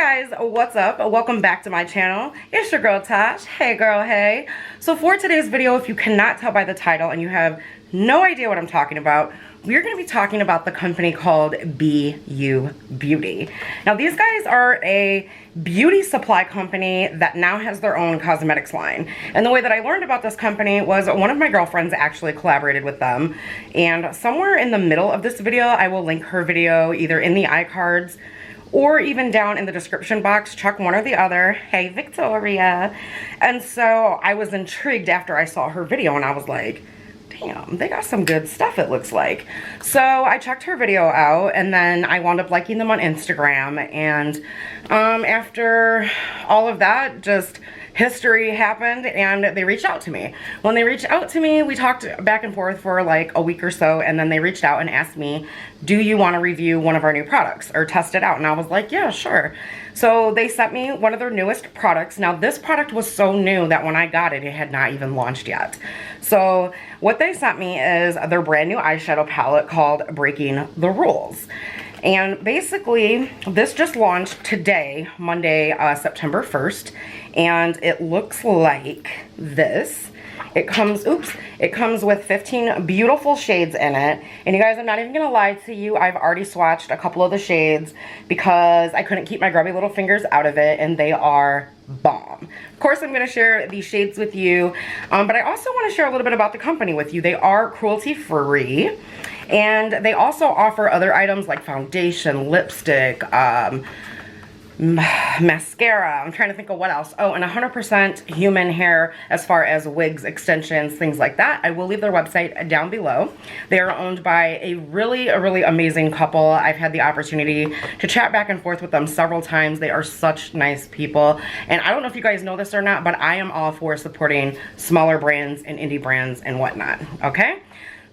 Guys, what's up? Welcome back to my channel. It's your girl Tash. Hey girl, hey. So for today's video, if you cannot tell by the title and you have no idea what I'm talking about, we're going to be talking about the company called BU Beauty. Now these guys are a beauty supply company that now has their own cosmetics line. And the way that I learned about this company was one of my girlfriends actually collaborated with them. And somewhere in the middle of this video, I will link her video either in the iCards or even down in the description box. Check one or the other. Hey, Victoria. And so I was intrigued after I saw her video and I was like, damn, they got some good stuff, it looks like. So I checked her video out and then I wound up liking them on Instagram. And after all of that, just history happened and they reached out to me. When they reached out to me, we talked back and forth for like a week or so, and then they reached out and asked me, do you want to review one of our new products or test it out? And I was like, yeah, sure. So they sent me one of their newest products. Now this product was so new that when I got it, it had not even launched yet. So what they sent me is their brand new eyeshadow palette called Breaking the Rules. And basically, this just launched today, Monday, September 1st, and it looks like this. It comes with 15 beautiful shades in it. And you guys, I'm not even gonna lie to you, I've already swatched a couple of the shades because I couldn't keep my grubby little fingers out of it, and they are bomb. Of course, I'm gonna share these shades with you, but I also wanna share a little bit about the company with you. They are cruelty-free. And they also offer other items like foundation, lipstick, mascara. I'm trying to think of what else. Oh, and 100% human hair as far as wigs, extensions, things like that. I will leave their website down below. They are owned by a really amazing couple. I've had the opportunity to chat back and forth with them several times. They are such nice people. And I don't know if you guys know this or not, but I am all for supporting smaller brands and indie brands and whatnot, okay?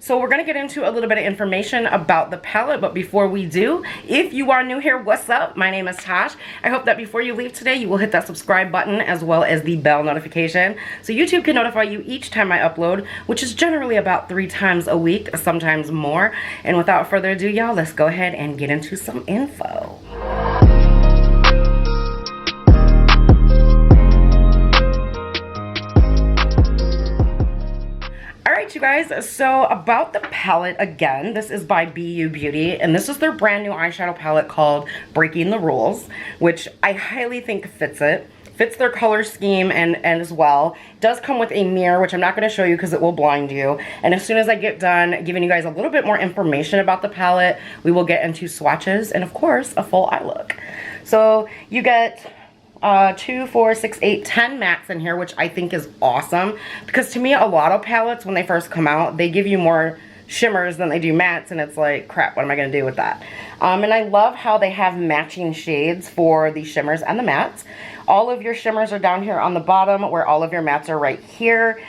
So we're gonna get into a little bit of information about the palette, but before we do, if you are new here, what's up? My name is Tash. I hope that before you leave today, you will hit that subscribe button as well as the bell notification so YouTube can notify you each time I upload, which is generally about 3 times a week, sometimes more. And without further ado, y'all, let's go ahead and get into some info. You guys, so about the palette, again, this is by BU Beauty, and this is their brand new eyeshadow palette called Breaking the Rules, which I highly think fits their color scheme and as well. It does come with a mirror, which I'm not going to show you because it will blind you. And as soon as I get done giving you guys a little bit more information about the palette, we will get into swatches and of course a full eye look. So you get 2, 4, 6, 8, 10 mattes in here, which I think is awesome because to me a lot of palettes when they first come out, they give you more shimmers than they do mattes, and it's like, crap, what am I going to do with that? And I love how they have matching shades for the shimmers and the mattes. All of your shimmers are down here on the bottom where all of your mattes are right here.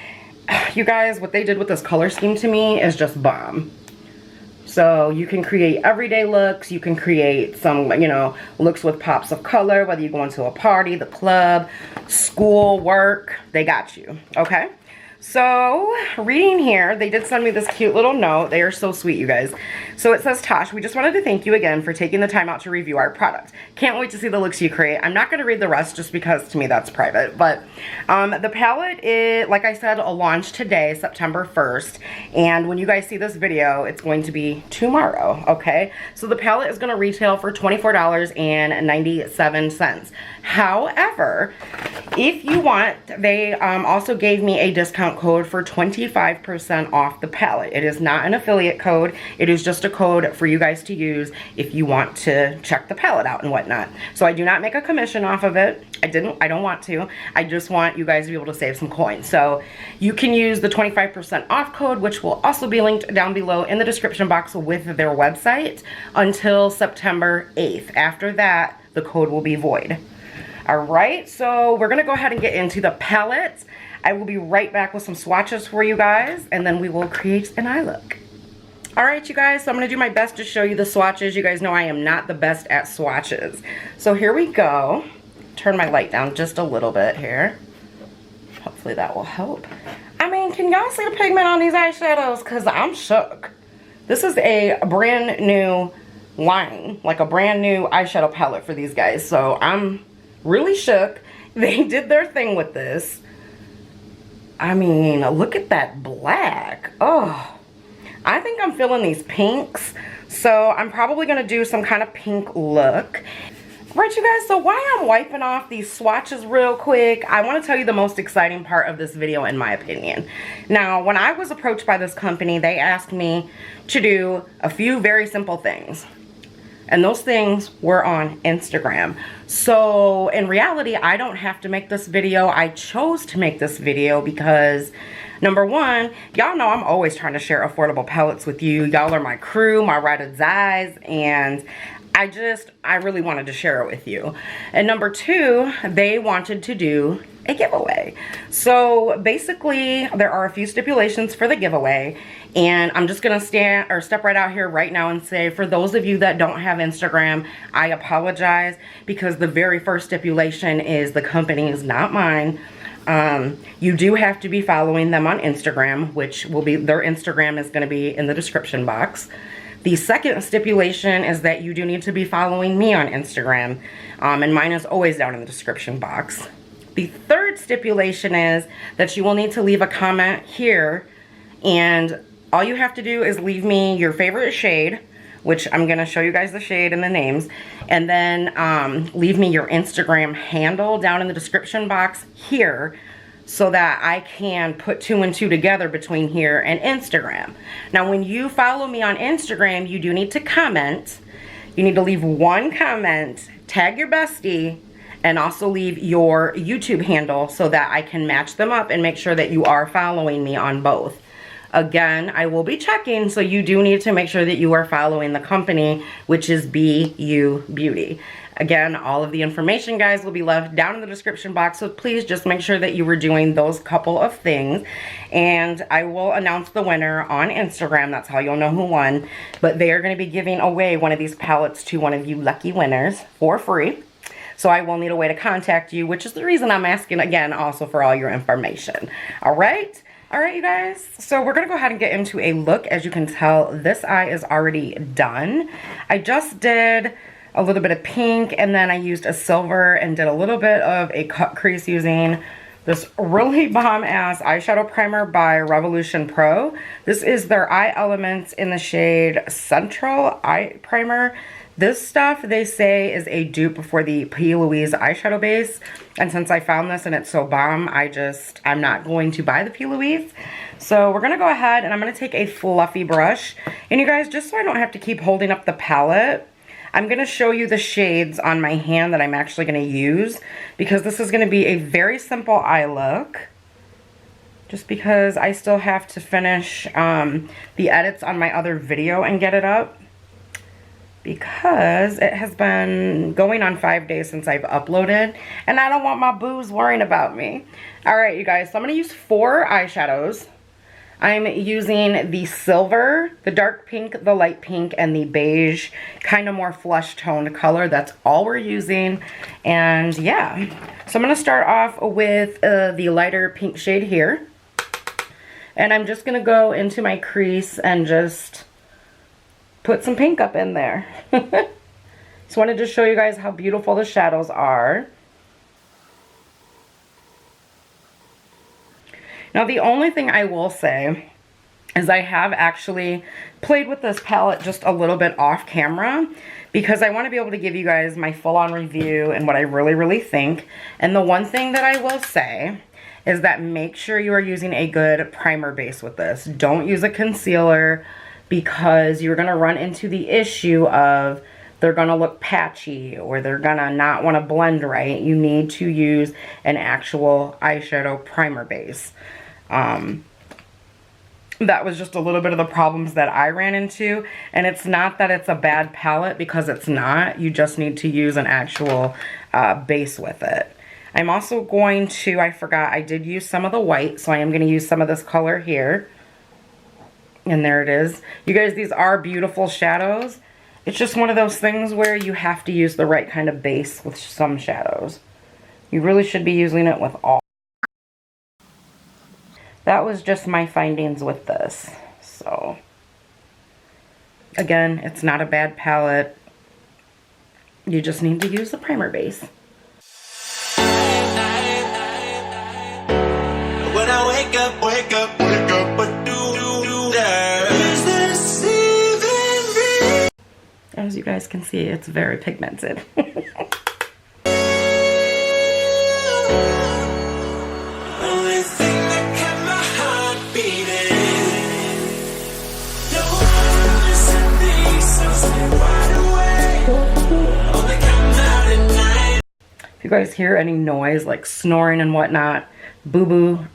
You guys, what they did with this color scheme to me is just bomb. So you can create everyday looks, you can create some, you know, looks with pops of color, whether you go into a party, the club, school, work, they got you, okay? So, reading here, they did send me this cute little note. They are so sweet, you guys. So it says, Tosh, we just wanted to thank you again for taking the time out to review our product. Can't wait to see the looks you create. I'm not going to read the rest just because to me that's private. But the palette is, like I said, launched today, September 1st. And when you guys see this video, it's going to be tomorrow, okay? So the palette is going to retail for $24.97. However, if you want, they also gave me a discount code for 25% off the palette. It is not an affiliate code. It is just a code for you guys to use if you want to check the palette out and whatnot. So I do not make a commission off of it. I don't want to. I just want you guys to be able to save some coins. So you can use the 25% off code, which will also be linked down below in the description box with their website until September 8th. After that, the code will be void. Alright, so we're going to go ahead and get into the palette. I will be right back with some swatches for you guys, and then we will create an eye look. Alright, you guys, so I'm going to do my best to show you the swatches. You guys know I am not the best at swatches. So here we go. Turn my light down just a little bit here. Hopefully that will help. I mean, can y'all see the pigment on these eyeshadows? Because I'm shook. This is a brand new line, like a brand new eyeshadow palette for these guys. So I'm really shook. They did their thing with this. I mean, look at that black. Oh, I think I'm feeling these pinks. So I'm probably gonna do some kind of pink look. Right, you guys, so while I'm wiping off these swatches real quick, I want to tell you the most exciting part of this video, in my opinion. Now, when I was approached by this company, they asked me to do a few very simple things. And those things were on Instagram. So in reality, I don't have to make this video. I chose to make this video because, number one, y'all know I'm always trying to share affordable palettes with you. Y'all are my crew, my ride or dies, and I really wanted to share it with you. And number two, they wanted to do a giveaway. So basically, there are a few stipulations for the giveaway, and I'm just gonna step right out here right now and say, for those of you that don't have Instagram, I apologize, because the very first stipulation is the company is not mine. You do have to be following them on Instagram, which will be, their Instagram is gonna be in the description box. The second stipulation is that you do need to be following me on Instagram, and mine is always down in the description box. The third stipulation is that you will need to leave a comment here, and all you have to do is leave me your favorite shade, which I'm going to show you guys the shade and the names, and then leave me your Instagram handle down in the description box here, so that I can put 2 and 2 together between here and Instagram. Now, when you follow me on Instagram, you do need to comment. You need to leave one comment, tag your bestie, and also leave your YouTube handle so that I can match them up and make sure that you are following me on both. Again, I will be checking, so you do need to make sure that you are following the company, which is BU Beauty. Again, all of the information, guys, will be left down in the description box, so please just make sure that you were doing those couple of things. And I will announce the winner on Instagram. That's how you'll know who won. But they are going to be giving away one of these palettes to one of you lucky winners for free. So I will need a way to contact you, which is the reason I'm asking, again, also for all your information. All right? All right, you guys, so we're gonna go ahead and get into a look. As you can tell, this eye is already done. I just did a little bit of pink, and then I used a silver and did a little bit of a cut crease using this really bomb-ass eyeshadow primer by Revolution Pro. This is their Eye Elements in the shade Central Eye Primer. This stuff, they say, is a dupe for the P. Louise eyeshadow base. And since I found this and it's so bomb, I'm not going to buy the P. Louise. So we're going to go ahead and I'm going to take a fluffy brush. And you guys, just so I don't have to keep holding up the palette, I'm going to show you the shades on my hand that I'm actually going to use. Because this is going to be a very simple eye look. Just because I still have to finish the edits on my other video and get it up. Because it has been going on 5 days since I've uploaded, and I don't want my boos worrying about me. Alright, you guys, so I'm going to use 4 eyeshadows. I'm using the silver, the dark pink, the light pink, and the beige, kind of more flesh toned color. That's all we're using. And yeah, so I'm going to start off with the lighter pink shade here. And I'm just going to go into my crease and just put some pink up in there. Just wanted to show you guys how beautiful the shadows are. Now, the only thing I will say is I have actually played with this palette just a little bit off camera, because I want to be able to give you guys my full-on review and what I really think. And the one thing that I will say is that make sure you are using a good primer base with this. Don't use a concealer, because you're going to run into the issue of they're going to look patchy or they're going to not want to blend right. You need to use an actual eyeshadow primer base. That was just a little bit of the problems that I ran into. And it's not that it's a bad palette, because it's not. You just need to use an actual base with it. I'm also going to, I forgot, I did use some of the white, so I am going to use some of this color here. And there it is. You guys, these are beautiful shadows. It's just one of those things where you have to use the right kind of base with some shadows. You really should be using it with all. That was just my findings with this. So Again, it's not a bad palette. You just need to use the primer base. When I wake up, what do there? Is this even real? As you guys can see, it's very pigmented. Only thing that kept my heart beating. No one listen me, so stay wide awake. Only come out at night. If you guys hear any noise like snoring and whatnot, Boo,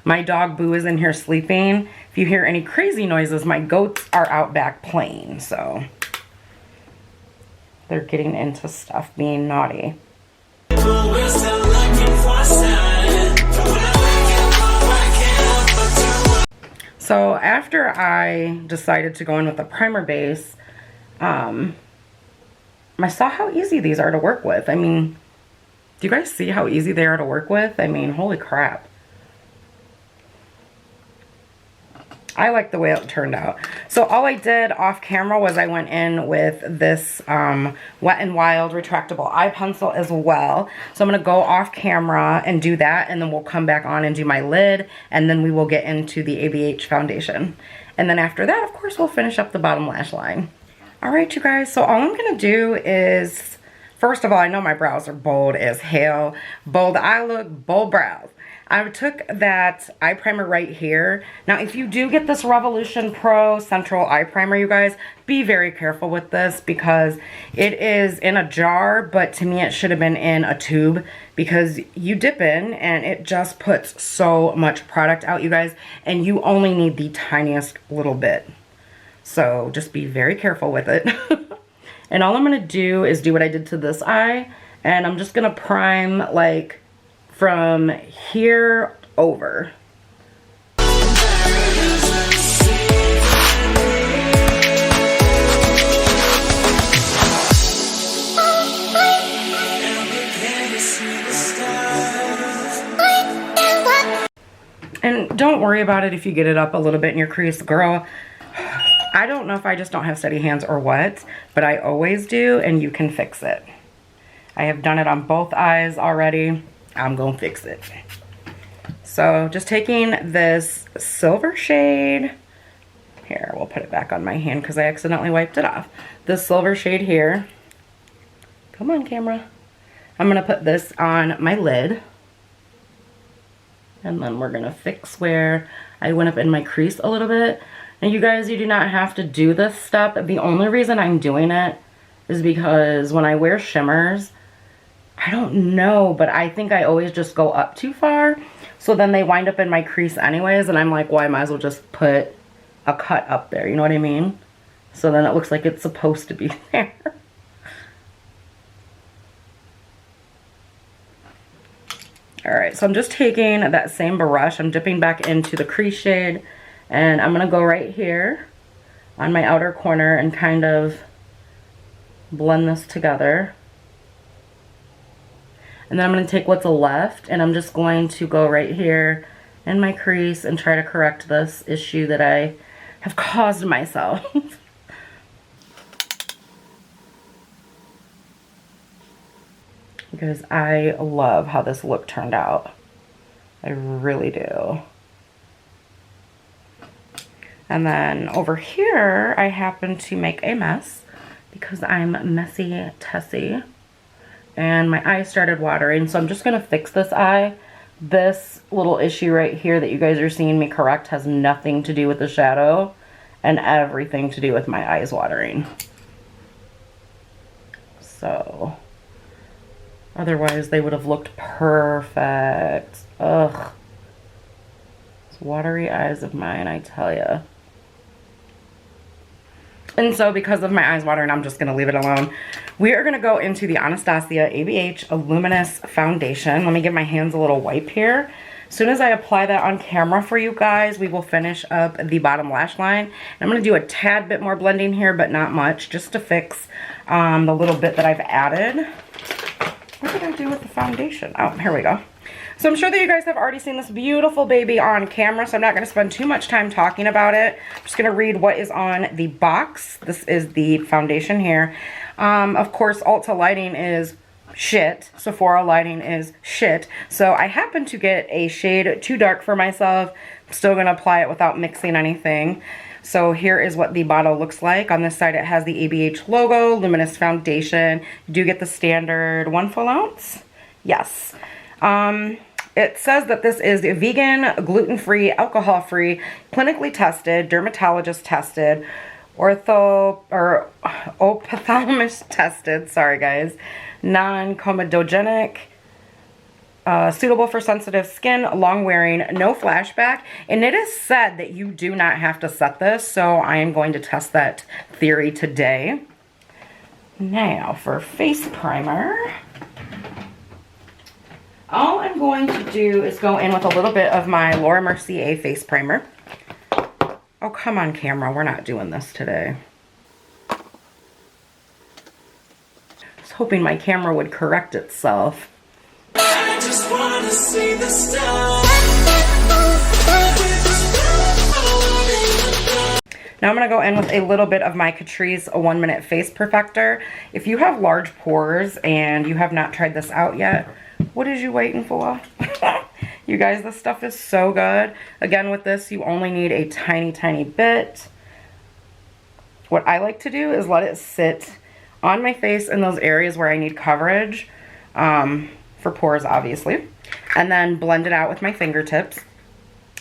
my dog Boo is in here sleeping. If you hear any crazy noises, my goats are out back playing, so they're getting into stuff, being naughty. We're still looking for a sign. When I wake up, I can't but to. So after I decided to go in with the primer base, I saw how easy these are to work with. I mean, do you guys see how easy they are to work with? I mean, holy crap. I like the way it turned out. So all I did off camera was I went in with this Wet n Wild retractable eye pencil as well. So I'm going to go off camera and do that, and then we'll come back on and do my lid, and then we will get into the ABH foundation. And then after that, of course, we'll finish up the bottom lash line. Alright, you guys, so all I'm going to do is, first of all, I know my brows are bold as hell. Bold eye look, bold brows. I took that eye primer right here. Now, if you do get this Revolution Pro Central Eye Primer, you guys, be very careful with this because it is in a jar, but to me it should have been in a tube because you dip in and it just puts so much product out, you guys, and you only need the tiniest little bit. So just be very careful with it. And all I'm going to do is do what I did to this eye, and I'm just going to prime like from here over. And don't worry about it if you get it up a little bit in your crease, girl. I don't know if I just don't have steady hands or what, but I always do, and you can fix it. I have done it on both eyes already. I'm gonna fix it. So just taking this silver shade, here, we'll put it back on my hand because I accidentally wiped it off. This silver shade here, come on camera. I'm gonna put this on my lid. And then we're gonna fix where I went up in my crease a little bit. And you guys, you do not have to do this step. The only reason I'm doing it is because when I wear shimmers, I don't know, but I think I always just go up too far. So then they wind up in my crease anyways, and I'm like, well, I might as well just put a cut up there, you know what I mean? So then it looks like it's supposed to be there. Alright, so I'm just taking that same brush, I'm dipping back into the crease shade, and I'm going to go right here on my outer corner and kind of blend this together. And then I'm going to take what's left, and I'm just going to go right here in my crease and try to correct this issue that I have caused myself. Because I love how this look turned out. I really do. And then over here, I happen to make a mess because I'm messy Tessie. And my eye started watering, so I'm just going to fix this eye. This little issue right here that you guys are seeing me correct has nothing to do with the shadow and everything to do with my eyes watering. So, otherwise they would have looked perfect. Ugh. Those watery eyes of mine, I tell ya. And so because of my eyes watering, I'm just going to leave it alone. We are going to go into the Anastasia ABH Luminous Foundation. Let me give my hands a little wipe here. As soon as I apply that on camera for you guys, we will finish up the bottom lash line. And I'm going to do a tad bit more blending here, but not much, just to fix the little bit that I've added. What did I do with the foundation? Oh, here we go. So I'm sure that you guys have already seen this beautiful baby on camera, so I'm not going to spend too much time talking about it. I'm just going to read what is on the box. This is the foundation here. Of course, Ulta lighting is shit. Sephora lighting is shit. So I happen to get a shade too dark for myself. I'm still going to apply it without mixing anything. So here is what the bottle looks like. On this side it has the ABH logo, Luminous foundation. You do get the standard 1 full ounce. Yes. It says that this is vegan, gluten-free, alcohol-free, clinically tested, dermatologist tested, ophthalmologist tested, sorry guys, non-comedogenic, suitable for sensitive skin, long wearing, no flashback, and it is said that you do not have to set this, so I am going to test that theory today. Now for face primer, all I'm going to do is go in with a little bit of my Laura Mercier face primer. Oh, come on camera, we're not doing this today. I was hoping my camera would correct itself. I just wanna see the stars. Now I'm going to go in with a little bit of my Catrice 1 Minute Face Perfector. If you have large pores and you have not tried this out yet, what is you waiting for? You guys, this stuff is so good. Again, with this, you only need a tiny, tiny bit. What I like to do is let it sit on my face in those areas where I need coverage, for pores, obviously, and then blend it out with my fingertips.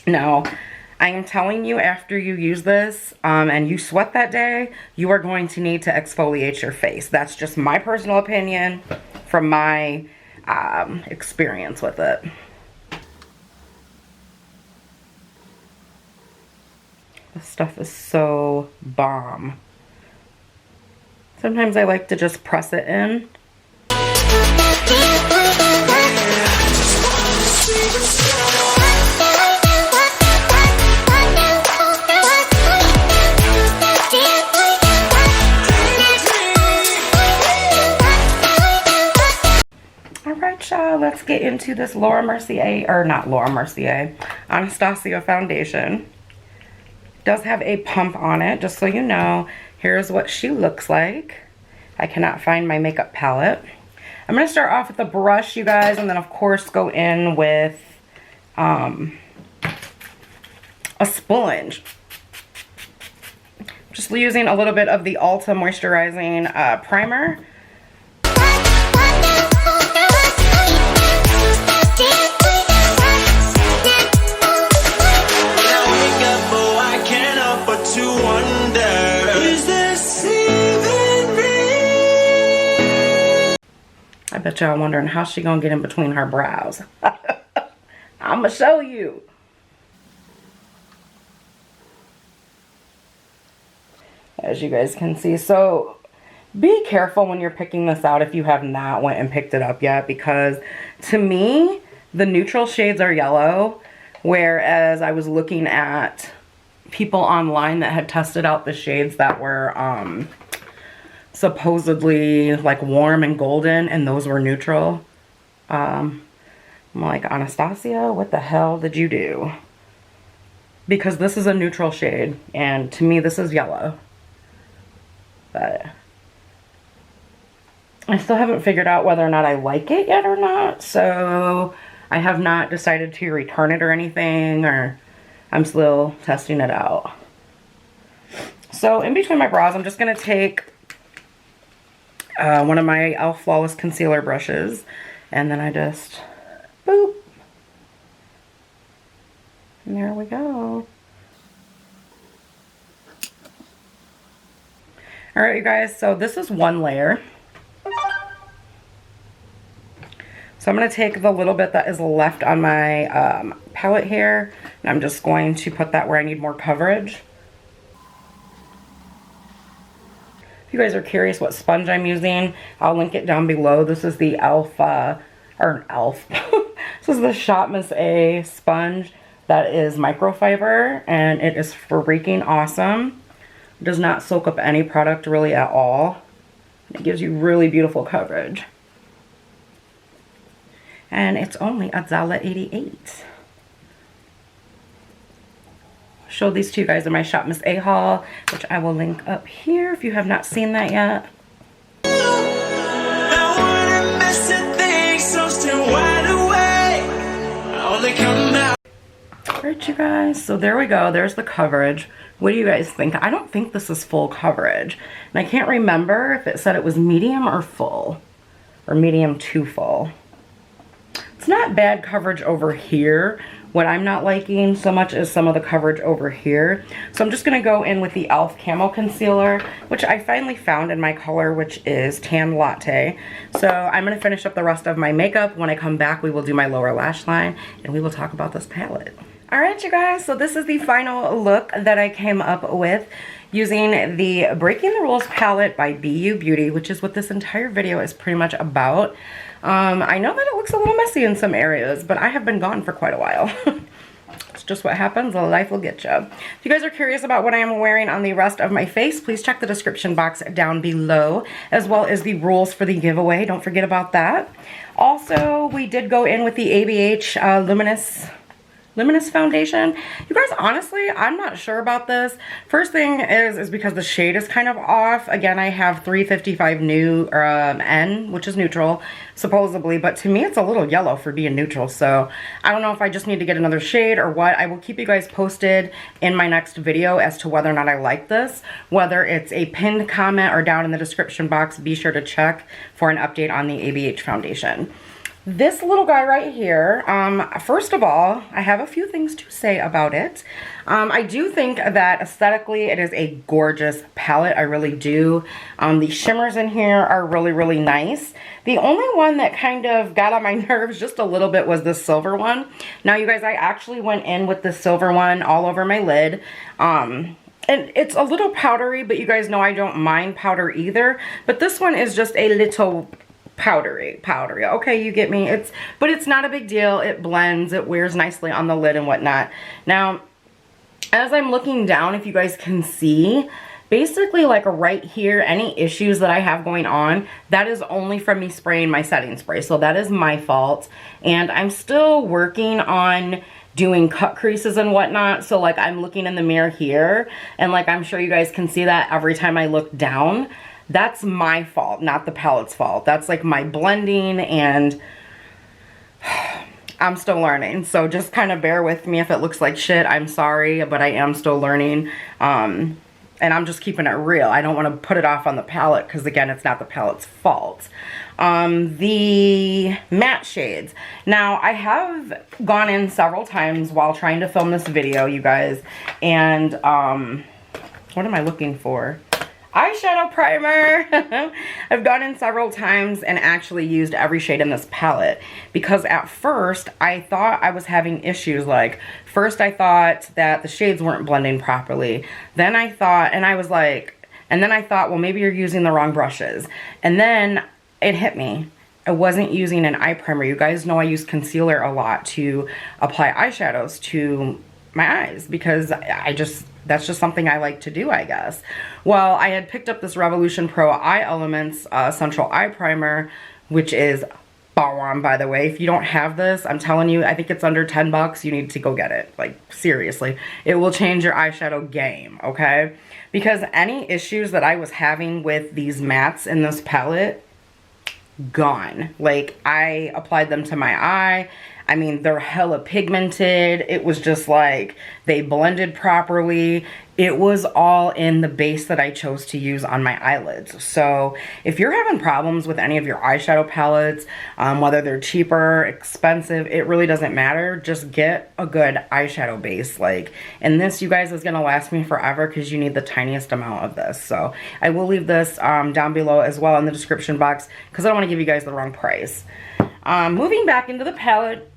Now, I am telling you, after you use this and you sweat that day, you are going to need to exfoliate your face. That's just my personal opinion from my experience with it. This stuff is so bomb. Sometimes I like to just press it in. Alright y'all, let's get into this Laura Mercier, or not Laura Mercier, Anastasia foundation. It does have a pump on it, just so you know. Here's what she looks like. I cannot find my makeup palette. I'm going to start off with a brush, you guys, and then of course go in with a sponge. Just using a little bit of the Ulta moisturizing primer. I bet y'all wondering how she gonna get in between her brows. I'm gonna show you. As you guys can see, so be careful when you're picking this out if you have not went and picked it up yet, because to me the neutral shades are yellow, whereas I was looking at people online that had tested out the shades that were supposedly like warm and golden, and those were neutral. I'm like, Anastasia, what the hell did you do? Because this is a neutral shade, and to me this is yellow. But I still haven't figured out whether or not I like it yet or not, so I have not decided to return it or anything, or I'm still testing it out. So in between my brows, I'm just going to take one of my e.l.f. Flawless Concealer brushes, and then I just, boop, and there we go. Alright, you guys, so this is one layer. So I'm going to take the little bit that is left on my palette here, and I'm just going to put that where I need more coverage. If you guys are curious what sponge I'm using, I'll link it down below. This is the e.l.f. This is the Shop Miss A sponge that is microfiber, and it is freaking awesome. It does not soak up any product really at all. It gives you really beautiful coverage. and it's only $1.88. Showed these to you guys in my Shop Miss A haul, which I will link up here if you have not seen that yet. Alright, you guys, so there we go. There's the coverage. What do you guys think? I don't think this is full coverage. And I can't remember if it said it was medium or full. Or medium to full. It's not bad coverage over here. What I'm not liking so much is some of the coverage over here. So I'm just going to go in with the e.l.f. Camo Concealer, which I finally found in my color, which is Tan Latte. So I'm going to finish up the rest of my makeup. When I come back, we will do my lower lash line, and we will talk about this palette. Alright, you guys, so this is the final look that I came up with using the Breaking the Rules palette by BU Beauty, which is what this entire video is pretty much about. I know that it looks a little messy in some areas, but I have been gone for quite a while. It's just what happens. Life will get you. If you guys are curious about what I am wearing on the rest of my face, please check the description box down below, as well as the rules for the giveaway. Don't forget about that. Also, we did go in with the ABH Luminous foundation. You guys, honestly, I'm not sure about this. First thing is because the shade is kind of off. Again, I have 355 N, which is neutral, supposedly, but to me it's a little yellow for being neutral, so I don't know if I just need to get another shade or what. I will keep you guys posted in my next video as to whether or not I like this. Whether it's a pinned comment or down in the description box, be sure to check for an update on the ABH foundation. This little guy right here, first of all, I have a few things to say about it. I do think that aesthetically it is a gorgeous palette. I really do. The shimmers in here are really, really nice. The only one that kind of got on my nerves just a little bit was the silver one. Now, you guys, I actually went in with the silver one all over my lid. And it's a little powdery, but you guys know I don't mind powder either. But this one is just a little powdery. Okay, you get me. But it's not a big deal. It blends. It wears nicely on the lid and whatnot. Now, as I'm looking down, if you guys can see, basically like right here, any issues that I have going on, that is only from me spraying my setting spray. So that is my fault. And I'm still working on doing cut creases and whatnot. So like I'm looking in the mirror here, and like I'm sure you guys can see that every time I look down. That's my fault, not the palette's fault. That's like my blending, and I'm still learning. So just kind of bear with me if it looks like shit. I'm sorry, but I am still learning. And I'm just keeping it real. I don't want to put it off on the palette because, again, it's not the palette's fault. The matte shades. Now, I have gone in several times while trying to film this video, you guys. And what am I looking for? Eyeshadow primer. I've gone in several times and actually used every shade in this palette, because at first I thought I was having issues. Like, first I thought that the shades weren't blending properly. Then I thought, and then I thought, well, maybe you're using the wrong brushes. And then it hit me. I wasn't using an eye primer. You guys know I use concealer a lot to apply eyeshadows to my eyes, because that's just something I like to do, I guess. Well, I had picked up this Revolution Pro Eye Elements Central Eye Primer, which is bomb, by the way. If you don't have this, I'm telling you, I think it's under 10 bucks. You need to go get it. Like, seriously. It will change your eyeshadow game, okay? Because any issues that I was having with these mattes in this palette, gone. Like, I applied them to my eye. I mean, they're hella pigmented. It was just like, they blended properly. It was all in the base that I chose to use on my eyelids. So if you're having problems with any of your eyeshadow palettes, whether they're cheaper, expensive, it really doesn't matter. Just get a good eyeshadow base. Like, and this, you guys, is going to last me forever because you need the tiniest amount of this. So I will leave this down below as well in the description box, because I don't want to give you guys the wrong price. Moving back into the palette,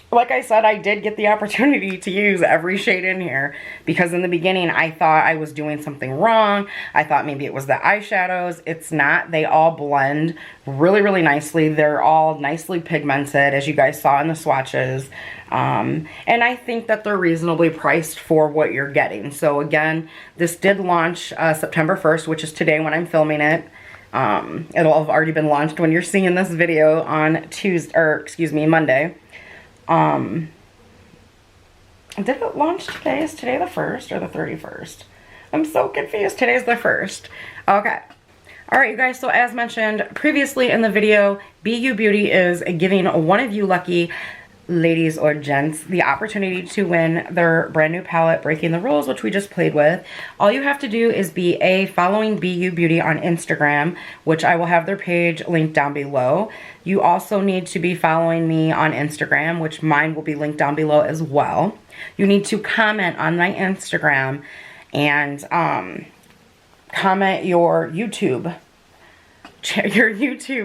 like I said, I did get the opportunity to use every shade in here, because in the beginning I thought I was doing something wrong. I thought maybe it was the eyeshadows. It's not. They all blend really, really nicely. They're all nicely pigmented, as you guys saw in the swatches. And I think that they're reasonably priced for what you're getting. So again, this did launch September 1st, which is today when I'm filming it. It'll have already been launched when you're seeing this video on Tuesday, or excuse me, Monday. Did it launch today? Is today the 1st or the 31st? I'm so confused. Today's the 1st. Okay. All right, you guys. So as mentioned previously in the video, BU Beauty is giving one of you lucky ladies or gents the opportunity to win their brand new palette, Breaking the Rules, which we just played with. All you have to do is be following BU Beauty on Instagram, which I will have their page linked down below. You also need to be following me on Instagram, which mine will be linked down below as well. You need to comment on my Instagram and comment your YouTube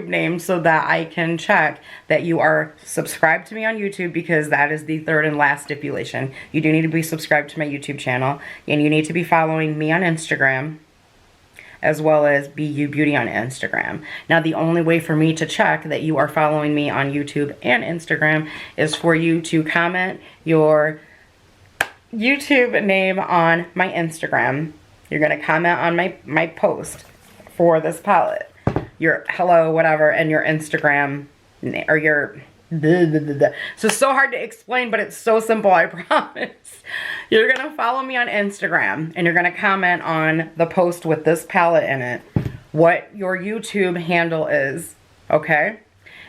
name so that I can check that you are subscribed to me on YouTube, because that is the third and last stipulation. You do need to be subscribed to my YouTube channel, and you need to be following me on Instagram as well as BU Beauty on Instagram. Now, the only way for me to check that you are following me on YouTube and Instagram is for you to comment your YouTube name on my Instagram. You're going to comment on my post for this palette, your hello whatever, and your Instagram or your so hard to explain, but it's so simple, I promise. You're gonna follow me on Instagram and you're gonna comment on the post with this palette in it what your YouTube handle is, okay?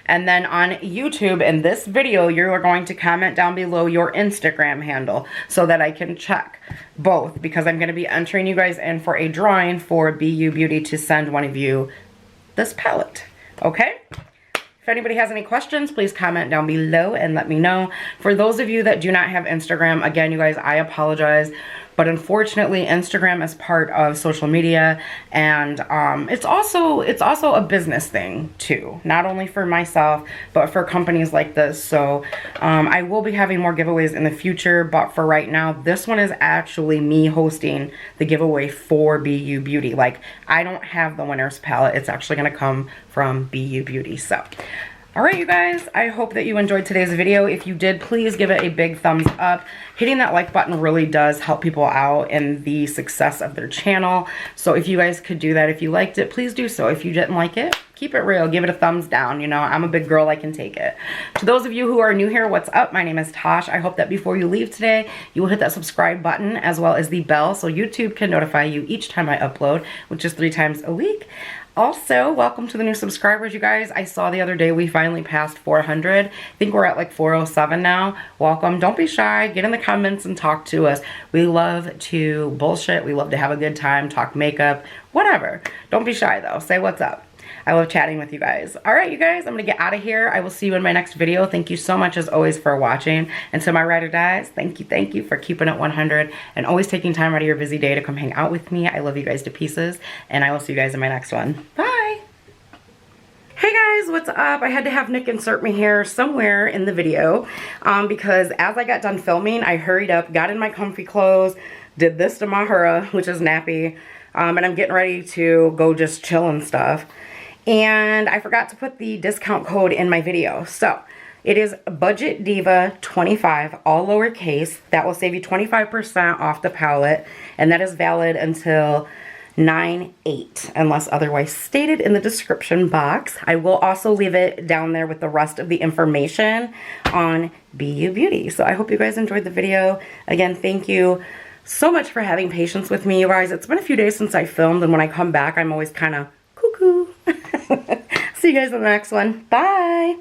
And then on YouTube in this video, you're going to comment down below your Instagram handle so that I can check both, because I'm going to be entering you guys in for a drawing for BU Beauty to send one of you this palette, okay? If anybody has any questions, please comment down below and let me know. For those of you that do not have Instagram, again, you guys, I apologize. But unfortunately, Instagram is part of social media, and it's also a business thing too. Not only for myself, but for companies like this. So I will be having more giveaways in the future, but for right now, this one is actually me hosting the giveaway for BU Beauty. Like, I don't have the winner's palette. It's actually going to come from BU Beauty. So alright, you guys, I hope that you enjoyed today's video. If you did, please give it a big thumbs up. Hitting that like button really does help people out in the success of their channel. So if you guys could do that, if you liked it, please do so. If you didn't like it, keep it real. Give it a thumbs down. You know, I'm a big girl. I can take it. To those of you who are new here, what's up? My name is Tash. I hope that before you leave today, you will hit that subscribe button as well as the bell so YouTube can notify you each time I upload, which is 3 times a week. Also, welcome to the new subscribers, you guys. I saw the other day we finally passed 400. I think we're at like 407 now. Welcome. Don't be shy. Get in the comments and talk to us. We love to bullshit. We love to have a good time, talk makeup, whatever. Don't be shy though. Say what's up. I love chatting with you guys. All right, you guys, I'm going to get out of here. I will see you in my next video. Thank you so much, as always, for watching. And to my ride or dies, thank you for keeping it 100 and always taking time out of your busy day to come hang out with me. I love you guys to pieces, and I will see you guys in my next one. Bye. Hey guys, what's up? I had to have Nick insert me here somewhere in the video because as I got done filming, I hurried up, got in my comfy clothes, did this to Mahura, which is nappy, and I'm getting ready to go just chill and stuff. And I forgot to put the discount code in my video. So it is Budget Diva 25, all lowercase. That will save you 25% off the palette, and that is valid until 9/8 unless otherwise stated in the description box. I will also leave it down there with the rest of the information on BU Beauty. So I hope you guys enjoyed the video. Again, thank you so much for having patience with me, you guys. It's been a few days since I filmed, and when I come back, I'm always kind of cuckoo. See you guys in the next one. Bye.